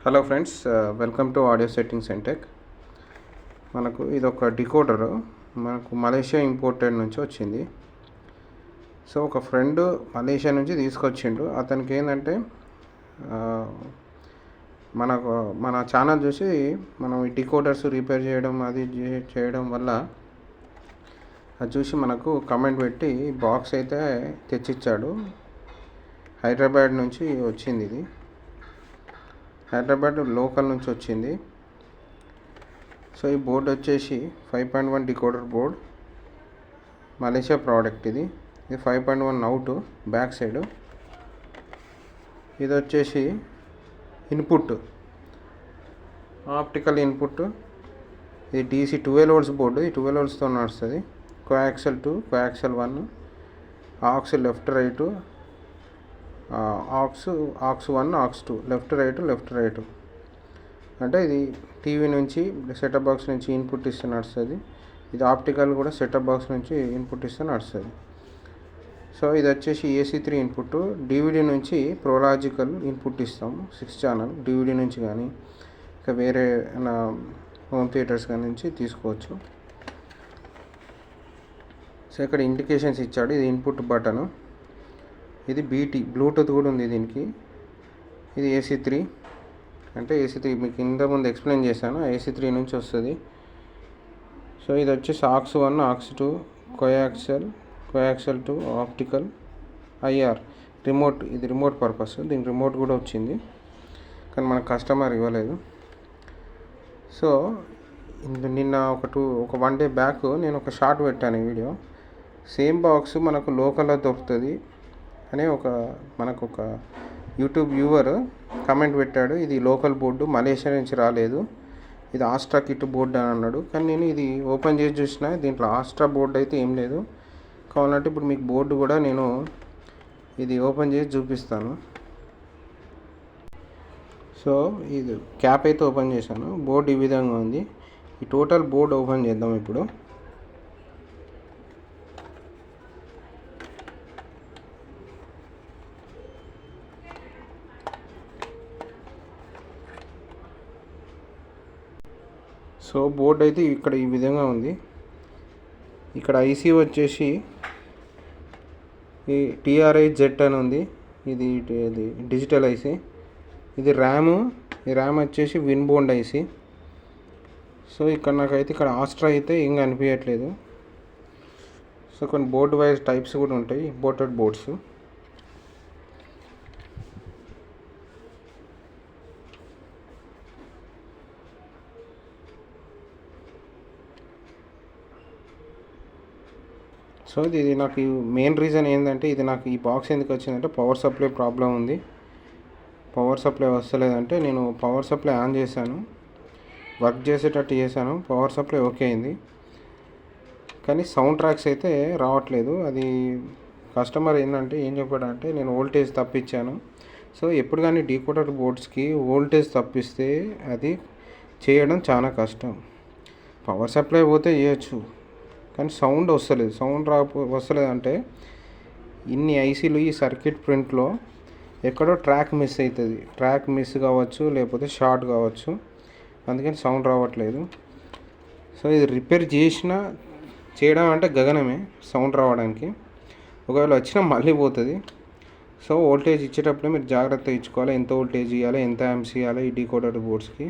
Hello friends, welcome to audio settings and tech. మనకు ఇది ఒక డికోడర్ మనకు మలేషియా ఇంపోర్టెడ్ నుంచి వచ్చింది. సో ఒక ఫ్రెండ్ మలేషియా నుంచి తీసుకొచ్చిండు. అతనికి ఏంటంటే మన ఛానల్ చూసి మనం ఈ డికోడర్స్ రిపేర్ చేయడం అది చేయడం వల్ల అది చూసి మనకు కమెంట్ పెట్టి బాక్స్ అయితే తెచ్చిచ్చాడు. హైదరాబాద్ నుంచి వచ్చింది. ఇది హైదరాబాద్ లోకల్ నుంచి వచ్చింది. సో ఈ బోర్డ్ వచ్చేసి 5.1 డికోడర్ బోర్డ్, మలేషియా ప్రోడక్ట్. ఇది 5.1 అవుట్ బ్యాక్ సైడ్. ఇది వచ్చేసి ఇన్పుట్, ఆప్టికల్ ఇన్పుట్. ఇది DC 12 volts బోర్డు. ఈ 12 voltsతో నడుస్తుంది. Coaxial 2, coaxial 1, aux left right, aux 1, aux 2, left right. అంటే ఇది టీవీ నుంచి సెటప్ బాక్స్ నుంచి ఇన్పుట్ ఇస్తే నడుస్తుంది. ఇది ఆప్టికల్ కూడా సెటప్ బాక్స్ నుంచి ఇన్పుట్ ఇస్తే నడుస్తుంది. సో ఇది వచ్చేసి AC3 ఇన్పుట్. DVD నుంచి ప్రోలాజికల్ ఇన్పుట్ ఇస్తాము, 6 ఛానల్ DVD నుంచి కానీ ఇంకా వేరే హోమ్ థియేటర్స్ కానీ నుంచి తీసుకోవచ్చు. సో ఇక్కడ ఇండికేషన్స్ ఇచ్చాడు. ఇది ఇన్పుట్ బటను. ఇది BT బ్లూటూత్ కూడా ఉంది దీనికి. ఇది AC3 అంటే AC3 మీకు ఇంతకుముందు ఎక్స్ప్లెయిన్ చేశాను. AC3 నుంచి వస్తుంది. సో ఇది వచ్చేసి aux 1, aux 2, coaxial 2, optical, IR remote. ఇది రిమోట్ పర్పస్. దీని రిమోట్ కూడా వచ్చింది కానీ మన కస్టమర్ ఇవ్వలేదు. సో నిన్న ఒక 1 day బ్యాక్ నేను ఒక షార్ట్ పెట్టాను వీడియో. సేమ్ బాక్స్ మనకు లోకల్లో దొరుకుతుంది అని మనకు ఒక యూట్యూబ్ వ్యూవర్ కమెంట్ పెట్టాడు. ఇది లోకల్ బోర్డు, మలేషియా నుంచి రాలేదు, ఇది ఆస్ట్రా కిట్ బోర్డు అని అన్నాడు. కానీ నేను ఇది ఓపెన్ చేసి చూసిన, దీంట్లో ఆస్ట్రా బోర్డు అయితే ఏం లేదు. కావాలంటే ఇప్పుడు మీకు బోర్డు కూడా నేను ఇది ఓపెన్ చేసి చూపిస్తాను. సో ఇది క్యాప్ అయితే ఓపెన్ చేశాను. బోర్డు ఈ విధంగా ఉంది. ఈ టోటల్ బోర్డు ఓపెన్ చేద్దాం ఇప్పుడు. సో బోర్డ్ అయితే ఇక్కడ ఈ విధంగా ఉంది. ఇక్కడ IC వచ్చేసి ఈ TRI-Z అని ఉంది. ఇది డిజిటల్ IC. ఇది ర్యామ్. ఈ ర్యామ్ వచ్చేసి విన్బోర్డ్ IC. సో ఇక్కడ నాకైతే ఇక్కడ ఆస్ట్రా అయితే ఏం అనిపించట్లేదు. సో కొన్ని బోర్డ్ వైజ్ టైప్స్ కూడా ఉంటాయి, ఇంపోర్టెడ్ బోర్డ్స్. సో ఇది నాకు మెయిన్ రీజన్ ఏంటంటే, ఇది నాకు ఈ బాక్స్ ఎందుకు వచ్చిందంటే పవర్ సప్లై ప్రాబ్లం ఉంది. పవర్ సప్లై వస్తలేదంటే నేను పవర్ సప్లై ఆన్ చేశాను, వర్క్ చేసేటట్టు చేశాను, పవర్ సప్లై ఓకే అయింది. కానీ సౌండ్ ట్రాక్స్ అయితే రావట్లేదు. అది కస్టమర్ ఏంటంటే ఏం చెప్పాడంటే నేను వోల్టేజ్ తప్పించాను. సో ఎప్పుడు కానీ డీకోడర్ బోర్డ్స్కి వోల్టేజ్ తప్పిస్తే అది చేయడం చాలా కష్టం. పవర్ సప్లై పోతే చేయొచ్చు కానీ సౌండ్ వస్తలేదు. వస్తలేదు అంటే ఇన్ని ICలు ఈ సర్క్యూట్ ప్రింట్లో ఎక్కడో ట్రాక్ మిస్ అవుతుంది. ట్రాక్ మిస్ కావచ్చు, లేకపోతే షార్ట్ కావచ్చు, అందుకని సౌండ్ రావట్లేదు. సో ఇది రిపేర్ చేయడం అంటే గగనమే సౌండ్ రావడానికి. ఒకవేళ వచ్చినా మళ్ళీ పోతుంది. సో వోల్టేజ్ ఇచ్చేటప్పుడే మీరు జాగ్రత్తగా ఇచ్చుకోవాలి. ఎంత వోల్టేజ్ ఇవ్వాలి, ఎంత యాంప్స్ ఇవ్వాలి ఈ డీకోడర్ బోర్డ్స్కి.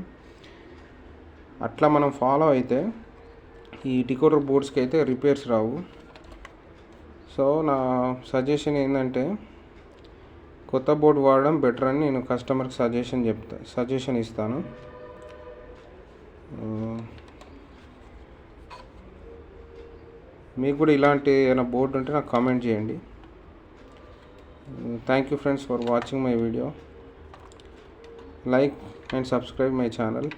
అట్లా మనం ఫాలో అయితే ఈ డికోడర్ బోర్డ్స్కి అయితే రిపేర్స్ రావు. సో నా సజెషన్ ఏంటంటే కొత్త బోర్డు వాడడం బెటర్ అని నేను కస్టమర్కి సజెషన్ ఇస్తాను. మీకు కూడా ఇలాంటి ఏమైనా బోర్డు ఉంటే నాకు కామెంట్ చేయండి. Thank you friends for watching my video. Like and subscribe my channel.